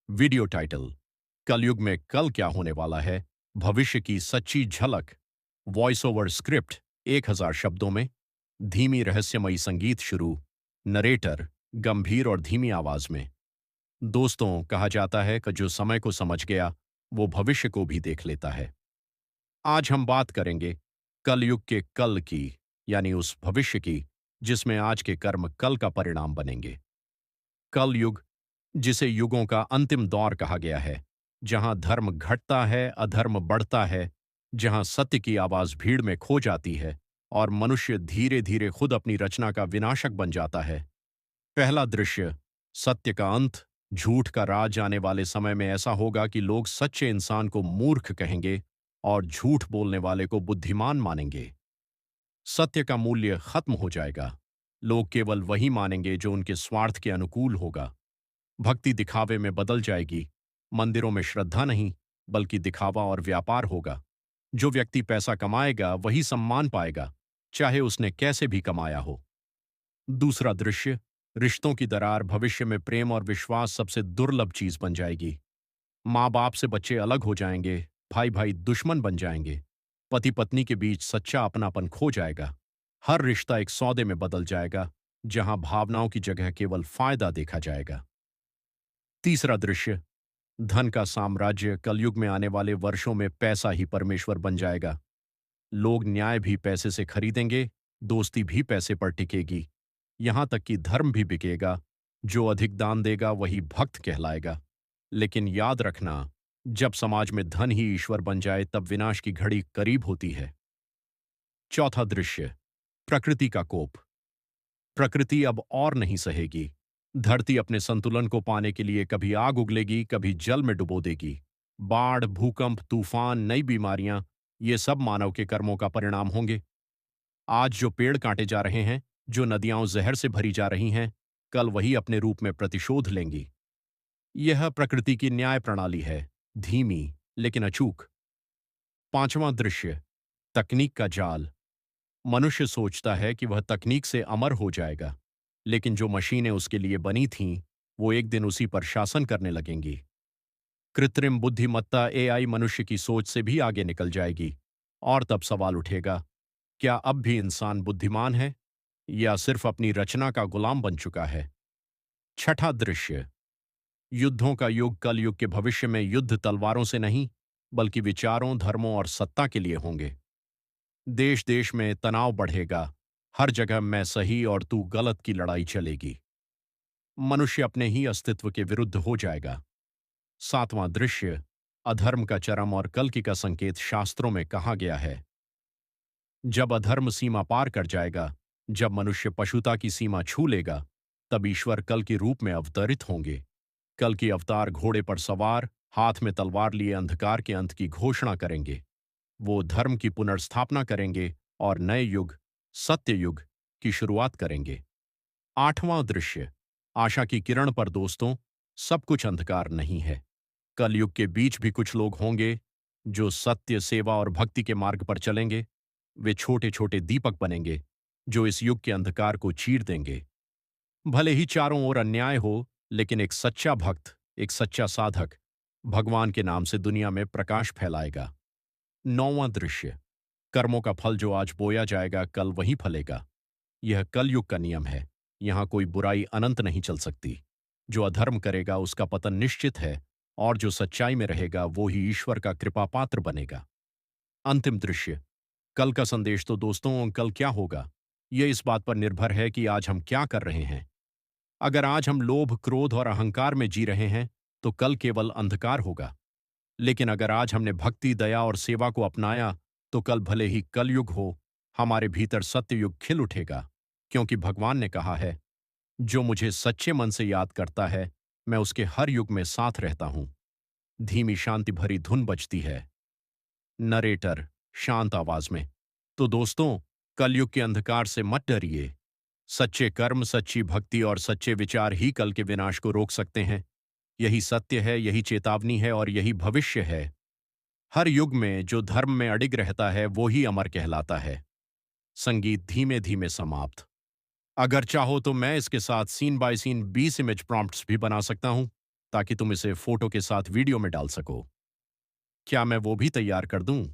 Video title. कलयुग में कल क्या होने वाला है, भविष्य की सच्ची झलक। वॉइस ओवर स्क्रिप्ट 1000 शब्दों में। धीमी रहस्यमयी संगीत शुरू। नरेटर गंभीर और धीमी आवाज में। दोस्तों, कहा जाता है कि जो समय को समझ गया वो भविष्य को भी देख लेता है। आज हम बात करेंगे कलयुग के कल की, यानी उस भविष्य की जिसमें आज के कर्म कल का परिणाम बनेंगे। कल युग, जिसे युगों का अंतिम दौर कहा गया है, जहां धर्म घटता है, अधर्म बढ़ता है, जहां सत्य की आवाज भीड़ में खो जाती है और मनुष्य धीरे धीरे खुद अपनी रचना का विनाशक बन जाता है। पहला दृश्य, सत्य का अंत। झूठ का राज आने वाले समय में ऐसा होगा कि लोग सच्चे इंसान को मूर्ख कहेंगे और झूठ बोलने वाले को बुद्धिमान मानेंगे। सत्य का मूल्य खत्म हो जाएगा। लोग केवल वही मानेंगे जो उनके स्वार्थ के अनुकूल होगा। भक्ति दिखावे में बदल जाएगी। मंदिरों में श्रद्धा नहीं, बल्कि दिखावा और व्यापार होगा। जो व्यक्ति पैसा कमाएगा वही सम्मान पाएगा, चाहे उसने कैसे भी कमाया हो। दूसरा दृश्य, रिश्तों की दरार। भविष्य में प्रेम और विश्वास सबसे दुर्लभ चीज बन जाएगी। माँ बाप से बच्चे अलग हो जाएंगे, भाई भाई दुश्मन बन जाएंगे, पति पत्नी के बीच सच्चा अपनापन खो जाएगा। हर रिश्ता एक सौदे में बदल जाएगा, जहां भावनाओं की जगह केवल फायदा देखा जाएगा। तीसरा दृश्य, धन का साम्राज्य। कलयुग में आने वाले वर्षों में पैसा ही परमेश्वर बन जाएगा। लोग न्याय भी पैसे से खरीदेंगे, दोस्ती भी पैसे पर टिकेगी, यहां तक कि धर्म भी बिकेगा। जो अधिक दान देगा वही भक्त कहलाएगा। लेकिन याद रखना, जब समाज में धन ही ईश्वर बन जाए तब विनाश की घड़ी करीब होती है। चौथा दृश्य, प्रकृति का कोप। प्रकृति अब और नहीं सहेगी। धरती अपने संतुलन को पाने के लिए कभी आग उगलेगी, कभी जल में डुबो देगी। बाढ़, भूकंप, तूफान, नई बीमारियां, ये सब मानव के कर्मों का परिणाम होंगे। आज जो पेड़ काटे जा रहे हैं, जो नदियां जहर से भरी जा रही हैं, कल वही अपने रूप में प्रतिशोध लेंगी। यह प्रकृति की न्याय प्रणाली है, धीमी लेकिन अचूक। पांचवां दृश्य, तकनीक का जाल। मनुष्य सोचता है कि वह तकनीक से अमर हो जाएगा, लेकिन जो मशीनें उसके लिए बनी थीं, वो एक दिन उसी पर शासन करने लगेंगी। कृत्रिम बुद्धिमत्ता एआई मनुष्य की सोच से भी आगे निकल जाएगी। और तब सवाल उठेगा, क्या अब भी इंसान बुद्धिमान है या सिर्फ अपनी रचना का गुलाम बन चुका है? छठा दृश्य, युद्धों का युग। कल युग के भविष्य में युद्ध तलवारों से नहीं, बल्कि विचारों, धर्मों और सत्ता के लिए होंगे। देश देश में तनाव बढ़ेगा। हर जगह मैं सही और तू गलत की लड़ाई चलेगी। मनुष्य अपने ही अस्तित्व के विरुद्ध हो जाएगा। सातवां दृश्य, अधर्म का चरम और कल्कि का संकेत। शास्त्रों में कहा गया है, जब अधर्म सीमा पार कर जाएगा, जब मनुष्य पशुता की सीमा छू लेगा, तब ईश्वर कल के रूप में अवतरित होंगे। कल की अवतार घोड़े पर सवार, हाथ में तलवार लिए अंधकार के अंत की घोषणा करेंगे। वो धर्म की पुनर्स्थापना करेंगे और नए युग, सत्य युग की शुरुआत करेंगे। आठवां दृश्य, आशा की किरण पर। दोस्तों, सब कुछ अंधकार नहीं है। कलयुग के बीच भी कुछ लोग होंगे जो सत्य, सेवा और भक्ति के मार्ग पर चलेंगे। वे छोटे छोटे दीपक बनेंगे जो इस युग के अंधकार को चीर देंगे। भले ही चारों ओर अन्याय हो, लेकिन एक सच्चा भक्त, एक सच्चा साधक भगवान के नाम से दुनिया में प्रकाश फैलाएगा। नौवां दृश्य, कर्मों का फल। जो आज बोया जाएगा कल वही फलेगा। यह कलयुग का नियम है। यहां कोई बुराई अनंत नहीं चल सकती। जो अधर्म करेगा उसका पतन निश्चित है, और जो सच्चाई में रहेगा वो ही ईश्वर का कृपा पात्र बनेगा। अंतिम दृश्य, कल का संदेश। तो दोस्तों, कल क्या होगा, यह इस बात पर निर्भर है कि आज हम क्या कर रहे हैं। अगर आज हम लोभ, क्रोध और अहंकार में जी रहे हैं, तो कल केवल अंधकार होगा। लेकिन अगर आज हमने भक्ति, दया और सेवा को अपनाया, तो कल भले ही कलयुग हो, हमारे भीतर सत्ययुग खिल उठेगा। क्योंकि भगवान ने कहा है, जो मुझे सच्चे मन से याद करता है, मैं उसके हर युग में साथ रहता हूं। धीमी शांति भरी धुन बजती है। नरेटर शांत आवाज में, तो दोस्तों, कलयुग के अंधकार से मत डरिए। सच्चे कर्म, सच्ची भक्ति और सच्चे विचार ही कल के विनाश को रोक सकते हैं। यही सत्य है, यही चेतावनी है और यही भविष्य है। हर युग में जो धर्म में अडिग रहता है वो ही अमर कहलाता है। संगीत धीमे धीमे समाप्त। अगर चाहो तो मैं इसके साथ scene by scene 20 image prompts भी बना सकता हूं, ताकि तुम इसे फोटो के साथ वीडियो में डाल सको। क्या मैं वो भी तैयार कर दूं?